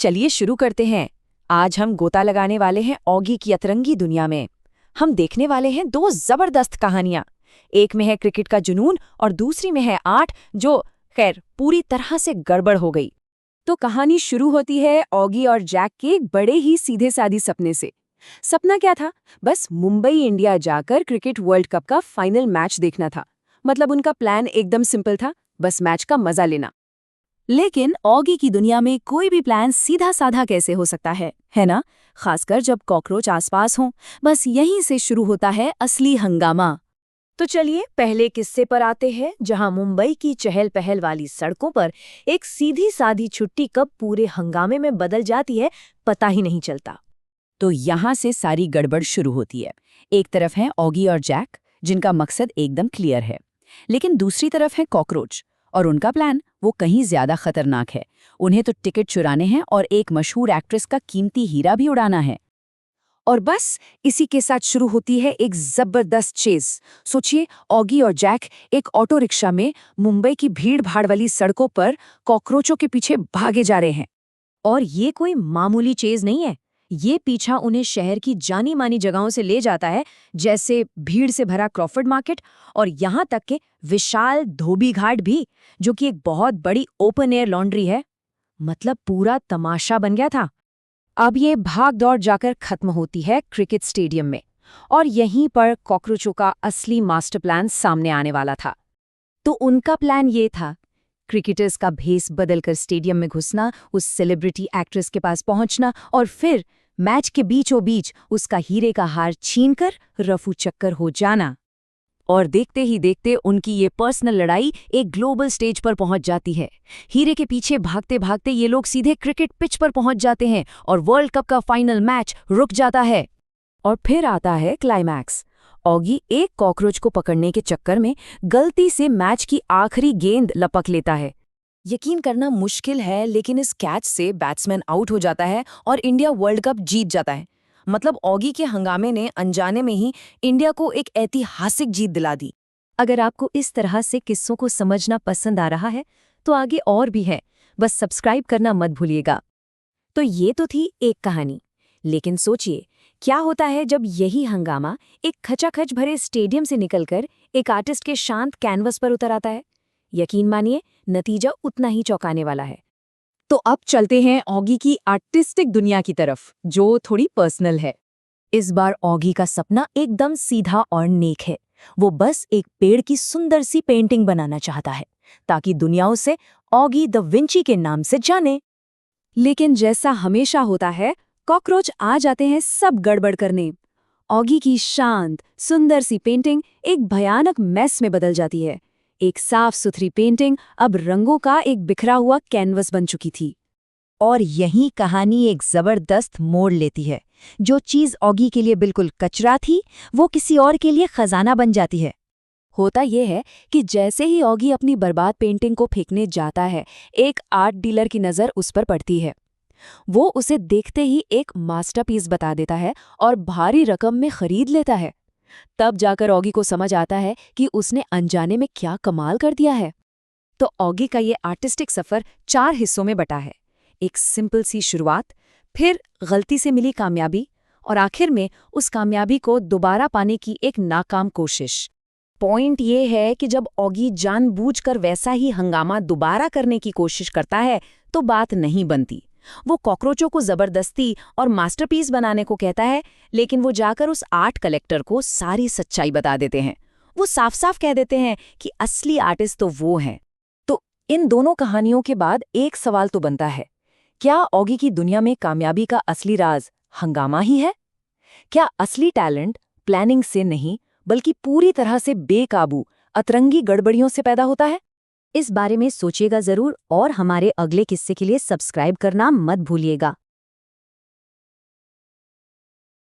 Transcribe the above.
चलिए शुरू करते हैं। आज हम गोता लगाने वाले हैं ऑगी की अतरंगी दुनिया में। हम देखने वाले हैं दो जबरदस्त कहानियां। एक में है क्रिकेट का जुनून और दूसरी में है आर्ट जो खैर पूरी तरह से गड़बड़ हो गई। तो कहानी शुरू होती है ऑगी और जैक के एक बड़े ही सीधे सादी सपने से। सपना क्या था? बस मुंबई इंडिया जाकर क्रिकेट वर्ल्ड कप का फाइनल मैच देखना था। मतलब उनका प्लान एकदम सिंपल था, बस मैच का मजा लेना। लेकिन ऑगी की दुनिया में कोई भी प्लान सीधा साधा कैसे हो सकता है ना? खासकर जब कॉकरोच आसपास हों। बस यहीं से शुरू होता है असली हंगामा। तो चलिए पहले किस्से पर आते हैं, जहां मुंबई की चहल पहल वाली सड़कों पर एक सीधी सादी छुट्टी कब पूरे हंगामे में बदल जाती है पता ही नहीं चलता। तो यहाँ से सारी गड़बड़ शुरू होती है। एक तरफ हैं ऑगी और जैक, जिनका मकसद एकदम क्लियर है, लेकिन दूसरी तरफ है कॉकरोच और उनका प्लान वो कहीं ज्यादा खतरनाक है। उन्हें तो टिकट चुराने हैं और एक मशहूर एक्ट्रेस का कीमती हीरा भी उड़ाना है। और बस इसी के साथ शुरू होती है एक जबरदस्त चेज। सोचिए, ऑगी और जैक एक ऑटो रिक्शा में मुंबई की भीड़ भाड़ वाली सड़कों पर कॉकरोचों के पीछे भागे जा रहे हैं। और ये कोई मामूली चेज नहीं है। ये पीछा उन्हें शहर की जानी मानी जगहों से ले जाता है, जैसे भीड़ से भरा क्रॉफर्ड मार्केट और यहाँ तक के विशाल धोबी घाट भी, जो कि एक बहुत बड़ी ओपन एयर लॉन्ड्री है। मतलब पूरा तमाशा बन गया था। अब ये भाग दौड़ जाकर खत्म होती है क्रिकेट स्टेडियम में, और यहीं पर कॉकरोचों का असली मास्टर प्लान सामने आने वाला था। तो उनका प्लान ये था, क्रिकेटर्स का भेस बदलकर स्टेडियम में घुसना, उस सेलिब्रिटी एक्ट्रेस के पास पहुंचना और फिर मैच के बीचों बीच उसका हीरे का हार छीनकर रफू चक्कर हो जाना। और देखते ही देखते उनकी ये पर्सनल लड़ाई एक ग्लोबल स्टेज पर पहुंच जाती है। हीरे के पीछे भागते भागते ये लोग सीधे क्रिकेट पिच पर पहुंच जाते हैं और वर्ल्ड कप का फाइनल मैच रुक जाता है। और फिर आता है क्लाइमैक्स। ऑगी एक कॉकरोच को पकड़ने के चक्कर में गलती से मैच की आखिरी गेंद लपक लेता है। यकीन करना मुश्किल है, लेकिन इस कैच से बैट्समैन आउट हो जाता है और इंडिया वर्ल्ड कप जीत जाता है। मतलब ऑगी के हंगामे ने अनजाने में ही इंडिया को एक ऐतिहासिक जीत दिला दी। अगर आपको इस तरह से किस्सों को समझना पसंद आ रहा है तो आगे और भी है, बस सब्सक्राइब करना मत भूलिएगा। तो ये तो थी एक कहानी, लेकिन सोचिए क्या होता है जब यही हंगामा एक खचाखच भरे स्टेडियम से निकलकर एक आर्टिस्ट के शांत कैनवस पर उतर आता है। यकीन मानिए, नतीजा उतना ही चौंकाने वाला है। तो अब चलते हैं ऑगी की आर्टिस्टिक दुनिया की तरफ, जो थोड़ी पर्सनल है। इस बार ऑगी का सपना एकदम सीधा और नेक है। वो बस एक पेड़ की सुंदर सी पेंटिंग बनाना चाहता है, ताकि दुनिया उसे ऑगी द विंची के नाम से जाने। लेकिन जैसा हमेशा होता है, कॉकरोच आ जाते हैं सब गड़बड़ करने। ऑगी की शांत सुंदर सी पेंटिंग एक भयानक मैस में बदल जाती है। एक साफ सुथरी पेंटिंग अब रंगों का एक बिखरा हुआ कैनवस बन चुकी थी। और यही कहानी एक जबरदस्त मोड़ लेती है। जो चीज ऑगी के लिए बिल्कुल कचरा थी, वो किसी और के लिए खजाना बन जाती है। होता यह है कि जैसे ही ऑगी अपनी बर्बाद पेंटिंग को फेंकने जाता है, एक आर्ट डीलर की नज़र उस पर पड़ती है। वो उसे देखते ही एक मास्टरपीस बता देता है और भारी रकम में खरीद लेता है। तब जाकर ऑगी को समझ आता है कि उसने अनजाने में क्या कमाल कर दिया है। तो ऑगी का ये आर्टिस्टिक सफ़र 4 हिस्सों में बटा है। एक सिंपल सी शुरुआत, फिर गलती से मिली कामयाबी, और आखिर में उस कामयाबी को दोबारा पाने की एक नाकाम कोशिश। पॉइंट ये है कि जब ऑगी जानबूझकर वैसा ही हंगामा दोबारा करने की कोशिश करता है तो बात नहीं बनती। वो कॉकरोचों को जबरदस्ती और मास्टरपीस बनाने को कहता है, लेकिन वो जाकर उस आर्ट कलेक्टर को सारी सच्चाई बता देते हैं। वो साफ साफ कह देते हैं कि असली आर्टिस्ट तो वो हैं। तो इन दोनों कहानियों के बाद एक सवाल तो बनता है, क्या ऑगी की दुनिया में कामयाबी का असली राज हंगामा ही है? क्या असली टैलेंट प्लानिंग से नहीं, बल्कि पूरी तरह से बेकाबू अतरंगी गड़बड़ियों से पैदा होता है? इस बारे में सोचिएगा जरूर, और हमारे अगले किस्से के लिए सब्सक्राइब करना मत भूलिएगा।